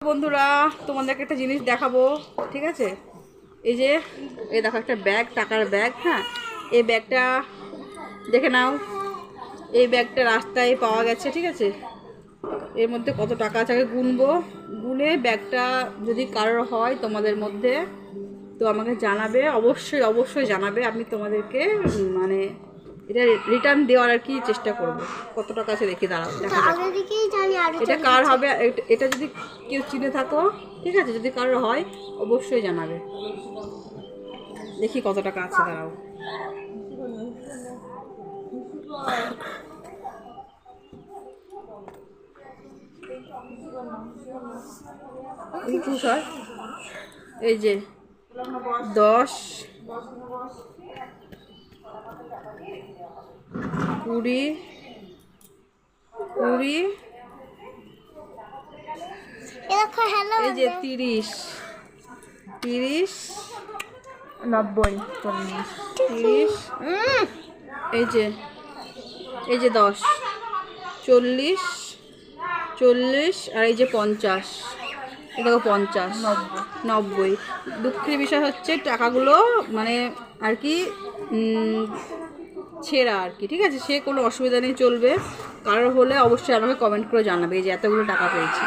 বন্ধুরা তোমাদেরকে একটা জিনিস দেখাবো, ঠিক আছে? এই যে এই দেখো একটা ব্যাগ, টাকার ব্যাগ। হ্যাঁ, এই ব্যাগটা দেখে নাও। এই ব্যাগটা রাস্তায় পাওয়া গেছে, ঠিক আছে? এর মধ্যে কত টাকা আছে আগে গুনবো, গুনে ব্যাগটা যদি কারোর হয় তোমাদের মধ্যে তো আমাকে জানাবে, অবশ্যই অবশ্যই জানাবে। আমি তোমাদেরকে মানে এটা রিটার্ন দেওয়ার আর কি চেষ্টা করব। কত টাকা আছে দেখি, দাঁড়াও দেখা যাক এটা কার হবে। এটা যদি কেউ চিনে থাকো, ঠিক আছে, যদি কারোর হয় অবশ্যই জানাবে। দেখি কত টাকা আছে, দাঁড়াও। এই যে 10, 20, 20, এই যে 30, 30, 90, 40, 30, এই যে 10, 40, 40, আর এই যে 50, এই দেখো 50, 90। দুঃখের বিষয় হচ্ছে টাকাগুলো মানে আর কি ছেঁড়া আর কি, ঠিক আছে? সে কোনো অসুবিধা নেই, চলবে। কারোর হলে অবশ্যই আমাকে কমেন্ট করে জানাবে। এই যে এতগুলো টাকা পেয়েছি।